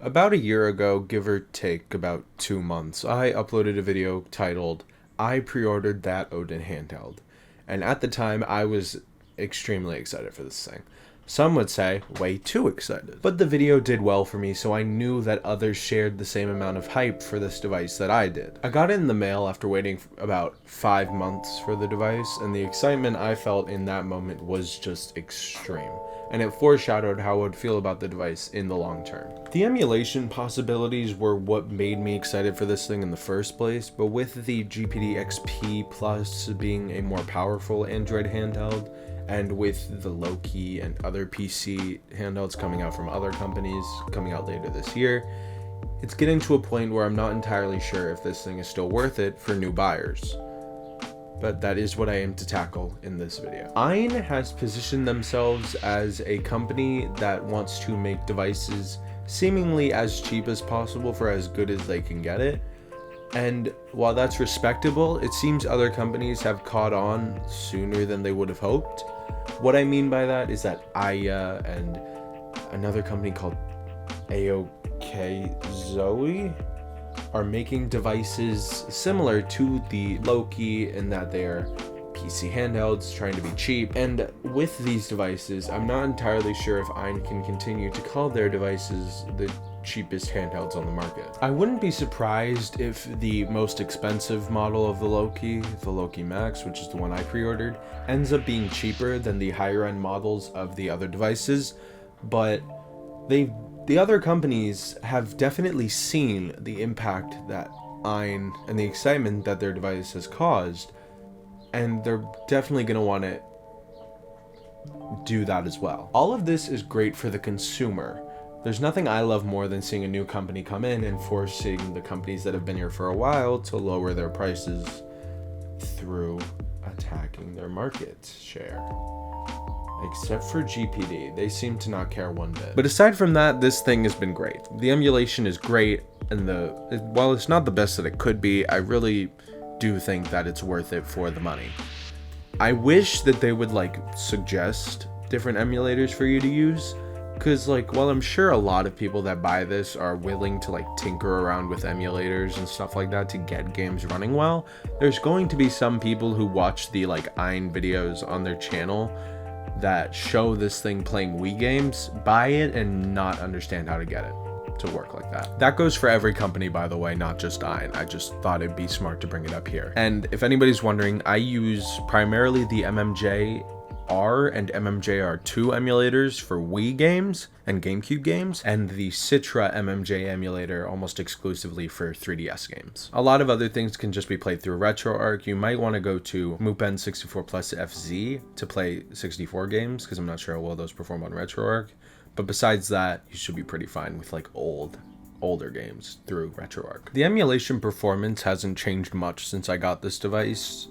About a year ago, give or take about 2 months, I uploaded a video titled, I pre-ordered that Odin handheld. And at the time, I was extremely excited for this thing. Some would say, way too excited. But the video did well for me, so I knew that others shared the same amount of hype for this device that I did. I got it in the mail after waiting about 5 months for the device, and the excitement I felt in that moment was just extreme. And it foreshadowed how I would feel about the device in the long term. The emulation possibilities were what made me excited for this thing in the first place, but with the GPD XP Plus being a more powerful Android handheld, and with the Loki and other PC handhelds coming out from other companies coming out later this year, it's getting to a point where I'm not entirely sure if this thing is still worth it for new buyers. But that is what I aim to tackle in this video. AYN has positioned themselves as a company that wants to make devices seemingly as cheap as possible for as good as they can get it. And while that's respectable, it seems other companies have caught on sooner than they would have hoped. What I mean by that is that Aya and another company called AOK Zoe are making devices similar to the Loki in that they're PC handhelds trying to be cheap. And with these devices, I'm not entirely sure if AYN can continue to call their devices the cheapest handhelds on the market. I wouldn't be surprised if the most expensive model of the Loki Max, which is the one I pre-ordered, ends up being cheaper than the higher end models of the other devices, but the other companies have definitely seen the impact that AYN and the excitement that their device has caused, and they're definitely going to want to do that as well. All of this is great for the consumer. There's nothing I love more than seeing a new company come in and forcing the companies that have been here for a while to lower their prices through attacking their market share. Except for GPD, they seem to not care one bit. But aside from that, this thing has been great. The emulation is great, and while it's not the best that it could be, I really do think that it's worth it for the money. I wish that they would suggest different emulators for you to use, because while I'm sure a lot of people that buy this are willing to tinker around with emulators and stuff like that to get games running well, there's going to be some people who watch the AYN videos on their channel that show this thing playing Wii games, buy it, and not understand how to get it to work like that. That goes for every company, by the way, not just AYN. I just thought it'd be smart to bring it up here. And if anybody's wondering, I use primarily the MMJR and MMJR2 emulators for Wii games and GameCube games, and the Citra MMJ emulator almost exclusively for 3DS games. A lot of other things can just be played through RetroArch. You might want to go to Mupen 64 Plus FZ to play 64 games, because I'm not sure how well those perform on RetroArch. But besides that, you should be pretty fine with older games through RetroArch. The emulation performance hasn't changed much since I got this device.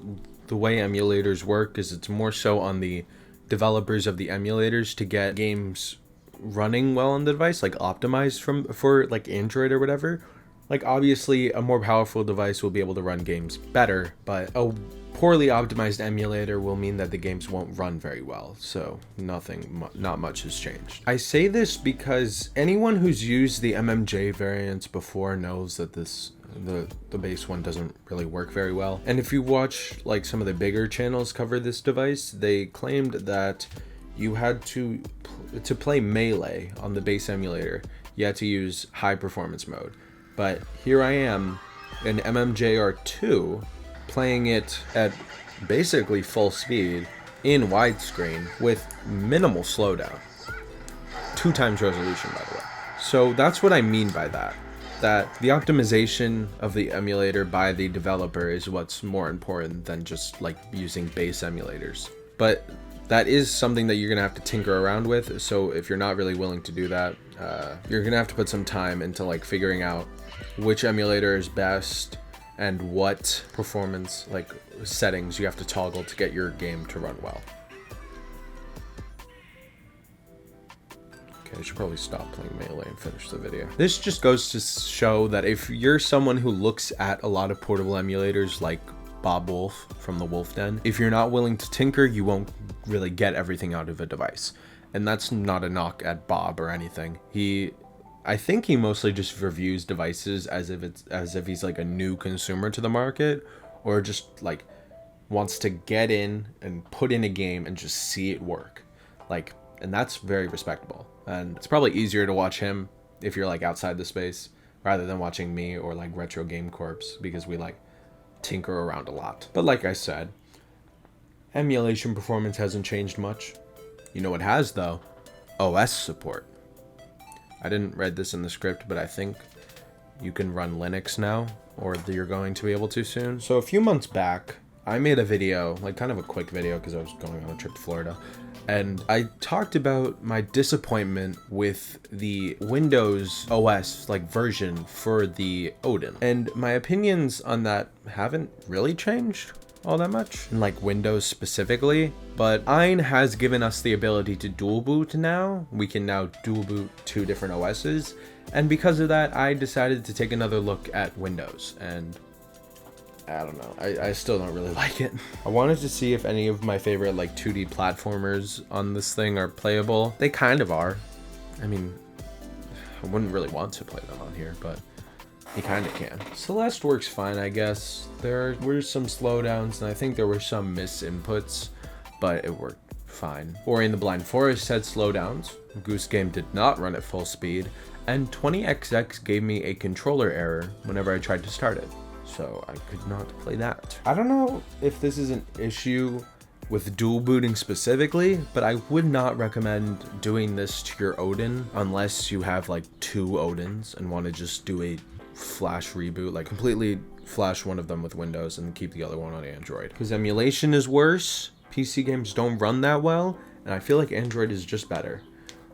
The way emulators work is it's more so on the developers of the emulators to get games running well on the device, optimized for Android or whatever. Obviously a more powerful device will be able to run games better, but a poorly optimized emulator will mean that the games won't run very well. So not much has changed. I say this because anyone who's used the MMJ variants before knows that the base one doesn't really work very well. And if you watch some of the bigger channels cover this device, they claimed that you had to play Melee on the base emulator, you had to use high performance mode. But here I am in MMJR2 playing it at basically full speed in widescreen with minimal slowdown. 2 times resolution, by the way. So that's what I mean by that the optimization of the emulator by the developer is what's more important than just using base emulators. But that is something that you're gonna have to tinker around with. So if you're not really willing to do that, you're gonna have to put some time into figuring out which emulator is best and what performance settings you have to toggle to get your game to run well. Okay, I should probably stop playing Melee and finish the video. This just goes to show that if you're someone who looks at a lot of portable emulators like Bob Wolf from the Wolf Den, if you're not willing to tinker, you won't really get everything out of a device. And that's not a knock at Bob or anything. I think he mostly just reviews devices as if he's like a new consumer to the market, or just like wants to get in and put in a game and just see it work. Like, and that's very respectable. And it's probably easier to watch him if you're like outside the space rather than watching me or like Retro Game Corps, because we like tinker around a lot. But like I said, emulation performance hasn't changed much. You know what has though? OS support. I didn't read this in the script, but I think you can run Linux now, or you're going to be able to soon. So a few months back, I made a video, like kind of a quick video because I was going on a trip to Florida, and I talked about my disappointment with the Windows OS like version for the Odin. And my opinions on that haven't really changed all that much, in like Windows specifically, but AYN has given us the ability to dual boot now. We can now dual boot 2 different OSs, and because of that, I decided to take another look at Windows, and I don't know, I still don't really like it. I wanted to see if any of my favorite like 2D platformers on this thing are playable. They kind of are. I mean, I wouldn't really want to play them on here, but you kind of can. Celeste works fine, I guess. There were some slowdowns, and I think there were some misinputs, but it worked fine. Ori and the Blind Forest had slowdowns. Goose Game did not run at full speed, and 20XX gave me a controller error whenever I tried to start it, so I could not play that. I don't know if this is an issue with dual booting specifically, but I would not recommend doing this to your Odin unless you have like 2 Odins and want to just do a flash reboot, like completely flash one of them with Windows and keep the other one on Android, because emulation is worse. PC games don't run that well, and I feel like Android is just better.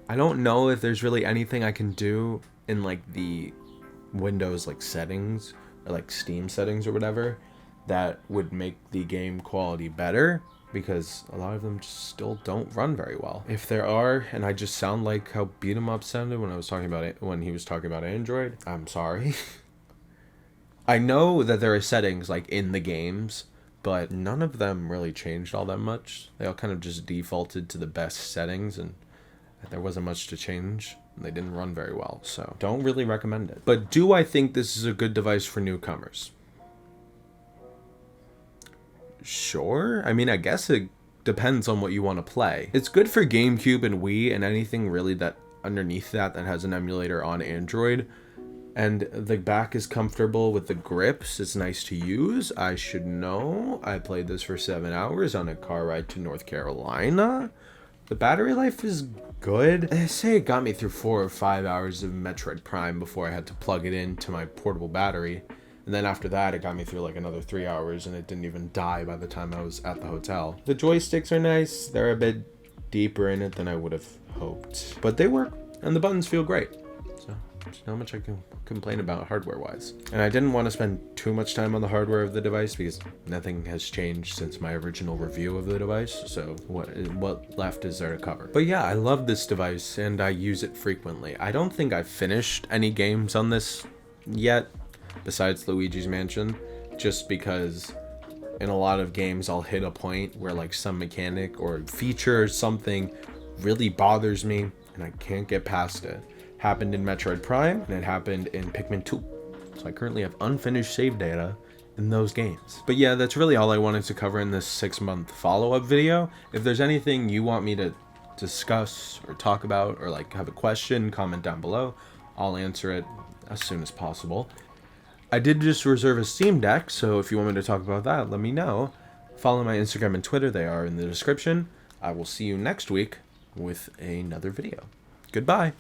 I don't know if there's really anything I can do in like the Windows like settings or like Steam settings or whatever that would make the game quality better, because a lot of them just still don't run very well. If there are, and I just sound like how beat 'em up sounded when I was talking about it, when he was talking about Android, I'm sorry. I know that there are settings like in the games, but none of them really changed all that much. They all kind of just defaulted to the best settings, and there wasn't much to change. They didn't run very well, so don't really recommend it. But do I think this is a good device for newcomers? Sure. I mean, I guess it depends on what you want to play. It's good for GameCube and Wii and anything really that underneath that has an emulator on Android. And the back is comfortable with the grips. It's nice to use. I should know. I played this for 7 hours on a car ride to North Carolina. The battery life is good. They say it got me through 4 or 5 hours of Metroid Prime before I had to plug it into my portable battery. And then after that, it got me through like another 3 hours, and it didn't even die by the time I was at the hotel. The joysticks are nice. They're a bit deeper in it than I would have hoped, but they work, and the buttons feel great. So there's not much I can complain about hardware-wise. And I didn't want to spend too much time on the hardware of the device because nothing has changed since my original review of the device. So what left is there to cover? But yeah, I love this device, and I use it frequently. I don't think I've finished any games on this yet, besides Luigi's Mansion, just because in a lot of games I'll hit a point where like some mechanic or feature or something really bothers me and I can't get past it. Happened in Metroid Prime, and it happened in Pikmin 2. So I currently have unfinished save data in those games. But yeah, that's really all I wanted to cover in this 6-month follow-up video. If there's anything you want me to discuss or talk about, or like have a question, comment down below. I'll answer it as soon as possible. I did just reserve a Steam Deck, so if you want me to talk about that, let me know. Follow my Instagram and Twitter, they are in the description. I will see you next week with another video. Goodbye.